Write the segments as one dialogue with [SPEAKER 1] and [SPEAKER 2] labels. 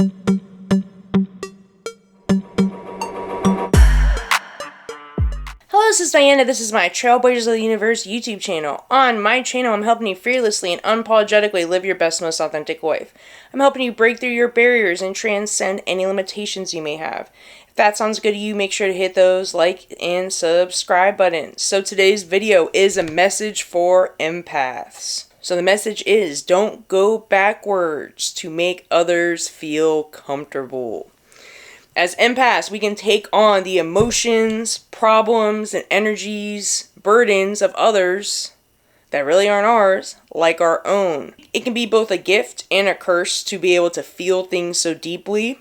[SPEAKER 1] Hello, this is Diana. This is my Trailblazers of the Universe YouTube channel. On my channel, I'm helping you fearlessly and unapologetically live your best, most authentic life. I'm helping you break through your barriers and transcend any limitations you may have. If that sounds good to you, make sure to hit those like and subscribe buttons. So today's video is a message for empaths. So the message is, don't go backwards to make others feel comfortable. As empaths, we can take on the emotions, problems, and energies, burdens of others that really aren't ours, like our own. It can be both a gift and a curse to be able to feel things so deeply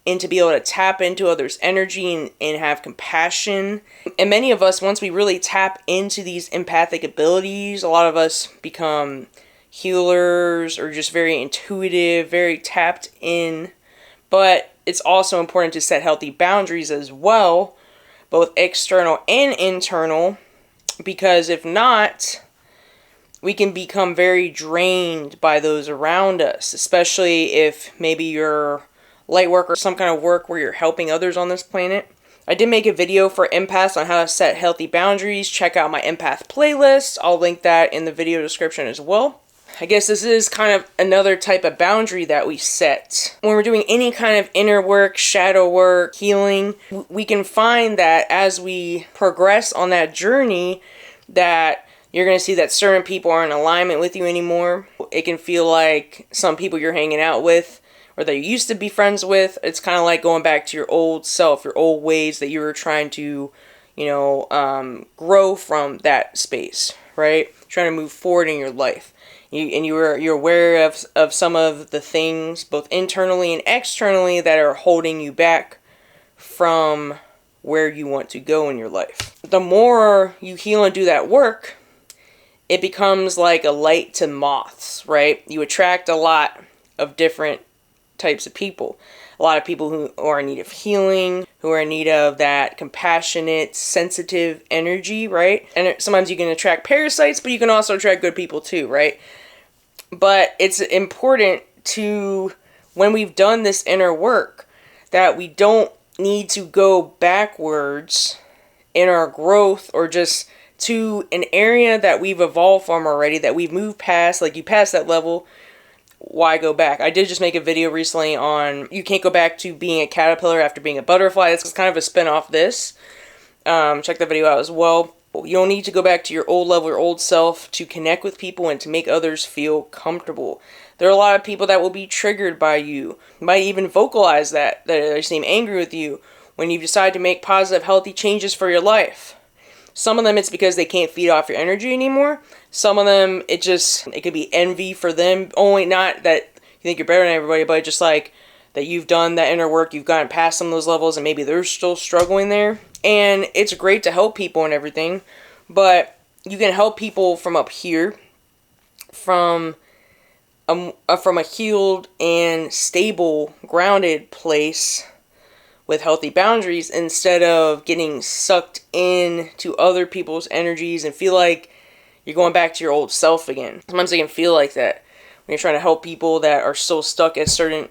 [SPEAKER 1] and to be able to tap into others' energy and have compassion. And many of us, once we really tap into these empathic abilities, a lot of us become healers or just very intuitive, very tapped in. But it's also important to set healthy boundaries as well, both external and internal, because if not, we can become very drained by those around us, especially if maybe you're light work or some kind of work where you're helping others on this planet. I did make a video for empaths on how to set healthy boundaries. Check out my empath playlist. I'll link that in the video description as well. I guess this is kind of another type of boundary that we set. When we're doing any kind of inner work, shadow work, healing, we can find that as we progress on that journey, that you're going to see that certain people aren't in alignment with you anymore. It can feel like some people you're hanging out with or that you used to be friends with, it's kind of like going back to your old self, your old ways that you were trying to, grow from that space, right? Trying to move forward in your life. You're aware of some of the things, both internally and externally, that are holding you back from where you want to go in your life. The more you heal and do that work, it becomes like a light to moths, right? You attract a lot of different types of people. A lot of people who are in need of healing, who are in need of that compassionate, sensitive energy, right? And sometimes you can attract parasites, but you can also attract good people too, right? But it's important to, when we've done this inner work, that we don't need to go backwards in our growth or just to an area that we've evolved from already, that we've moved past. Like, you passed that level, why go back? I did just make a video recently on you can't go back to being a caterpillar after being a butterfly. It's kind of a spin off this. Check that video out as well. You don't need to go back to your old level, your old self, to connect with people and to make others feel comfortable. There are a lot of people that will be triggered by you. Might even vocalize that they seem angry with you when you decide to make positive, healthy changes for your life. Some of them it's because they can't feed off your energy anymore. Some of them it could be envy for them. Only not that you think you're better than everybody, but just like that you've done that inner work, you've gotten past some of those levels, and maybe they're still struggling there. And it's great to help people and everything, but you can help people from up here, from a healed and stable, grounded place with healthy boundaries, instead of getting sucked into other people's energies and feel like you're going back to your old self again. Sometimes it can feel like that when you're trying to help people that are so stuck at certain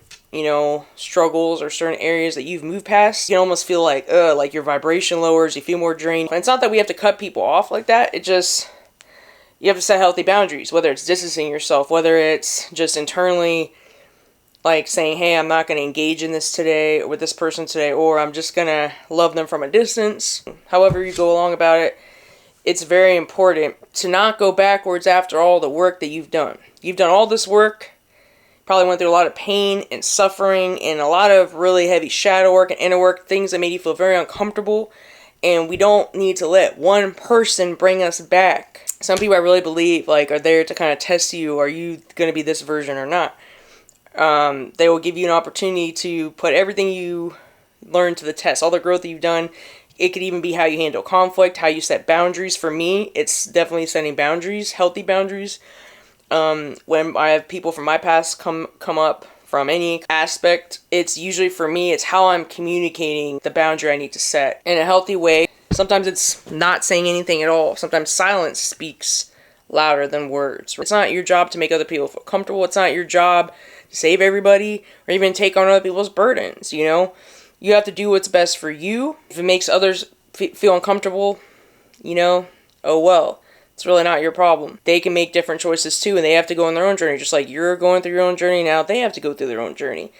[SPEAKER 1] struggles or certain areas that you've moved past. You almost feel like your vibration lowers, you feel more drained. And it's not that we have to cut people off like that. It just, you have to set healthy boundaries, whether it's distancing yourself, whether it's just internally like saying, hey, I'm not going to engage in this today or with this person today, or I'm just going to love them from a distance. However you go along about it, it's very important to not go backwards after all the work that you've done. You've done all this work. Probably went through a lot of pain and suffering and a lot of really heavy shadow work and inner work, things that made you feel very uncomfortable. And we don't need to let one person bring us back. Some people I really believe are there to kind of test you. Are you going to be this version or not? They will give you an opportunity to put everything you learned to the test, all the growth that you've done. It could even be how you handle conflict, how you set boundaries. For me, it's definitely setting boundaries, healthy boundaries. When I have people from my past come up from any aspect, it's usually, for me, it's how I'm communicating the boundary I need to set in a healthy way. Sometimes it's not saying anything at all. Sometimes silence speaks louder than words. It's not your job to make other people feel comfortable. It's not your job save everybody or even take on other people's burdens, you know? You have to do what's best for you. If it makes others feel uncomfortable, you know, oh well. It's really not your problem. They can make different choices too, and they have to go on their own journey. Just like you're going through your own journey now, they have to go through their own journey.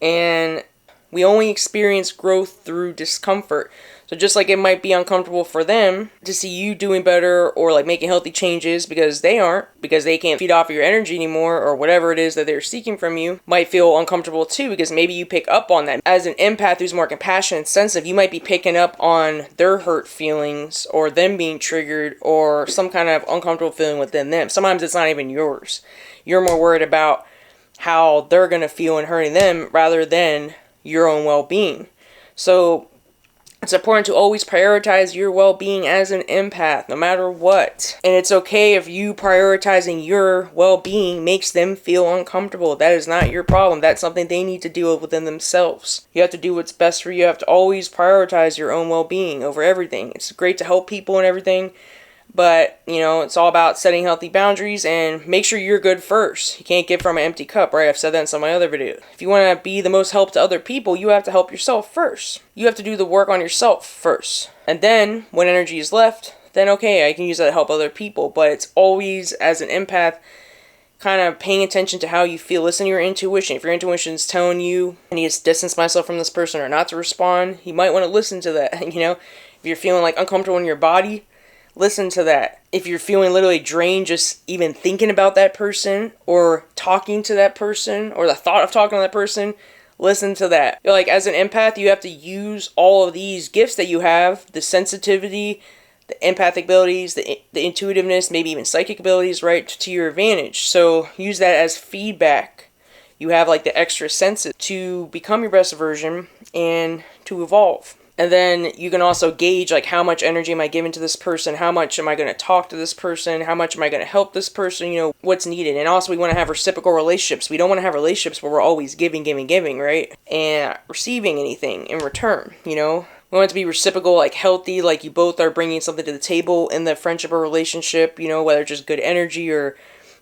[SPEAKER 1] And we only experience growth through discomfort. So just like it might be uncomfortable for them to see you doing better or like making healthy changes because they aren't, because they can't feed off of your energy anymore or whatever it is that they're seeking from you, might feel uncomfortable too because maybe you pick up on that. As an empath who's more compassionate and sensitive, you might be picking up on their hurt feelings or them being triggered or some kind of uncomfortable feeling within them. Sometimes it's not even yours. You're more worried about how they're going to feel and hurting them rather than your own well-being. So it's important to always prioritize your well-being as an empath, no matter what. And it's okay if you prioritizing your well-being makes them feel uncomfortable. That is not your problem. That's something they need to deal with within themselves. You have to do what's best for you. You have to always prioritize your own well-being over everything. It's great to help people and everything, but, you know, it's all about setting healthy boundaries and make sure you're good first. You can't give from an empty cup, right? I've said that in some of my other videos. If you want to be the most help to other people, you have to help yourself first. You have to do the work on yourself first. And then, when energy is left, then okay, I can use that to help other people. But it's always, as an empath, kind of paying attention to how you feel. Listen to your intuition. If your intuition is telling you, I need to distance myself from this person or not to respond, you might want to listen to that. You know, if you're feeling like uncomfortable in your body, listen to that. If you're feeling literally drained just even thinking about that person or talking to that person or the thought of talking to that person, listen to that. You're like, as an empath, you have to use all of these gifts that you have, the sensitivity, the empathic abilities, the intuitiveness, maybe even psychic abilities, right, to your advantage. So use that as feedback. You have like the extra senses to become your best version and to evolve. And then you can also gauge like how much energy am I giving to this person? How much am I going to talk to this person? How much am I going to help this person? You know, what's needed. And also we want to have reciprocal relationships. We don't want to have relationships where we're always giving, right? And not receiving anything in return, you know? We want it to be reciprocal, like healthy, like you both are bringing something to the table in the friendship or relationship, you know, whether it's just good energy or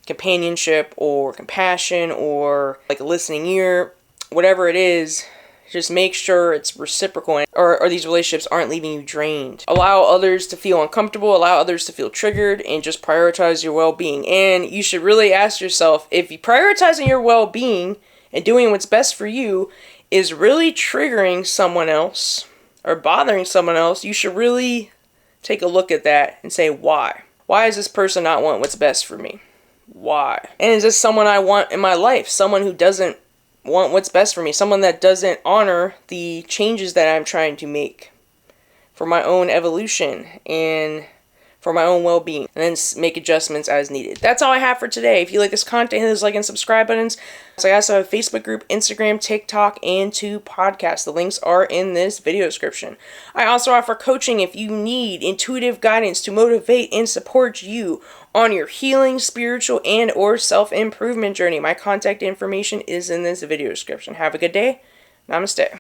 [SPEAKER 1] companionship or compassion or like a listening ear, whatever it is. Just make sure it's reciprocal or these relationships aren't leaving you drained. Allow others to feel uncomfortable, allow others to feel triggered, and just prioritize your well-being. And you should really ask yourself, if you prioritizing your well-being and doing what's best for you is really triggering someone else or bothering someone else, you should really take a look at that and say, why? Why does this person not want what's best for me? Why? And is this someone I want in my life? Someone who doesn't want what's best for me, someone that doesn't honor the changes that I'm trying to make for my own evolution and for my own well-being, and then make adjustments as needed. That's all I have for today. If you like this content, hit those like and subscribe buttons. So I also have a Facebook group, Instagram, TikTok, and 2 podcasts. The links are in this video description. I also offer coaching if you need intuitive guidance to motivate and support you on your healing, spiritual, and or self-improvement journey. My contact information is in this video description. Have a good day. Namaste.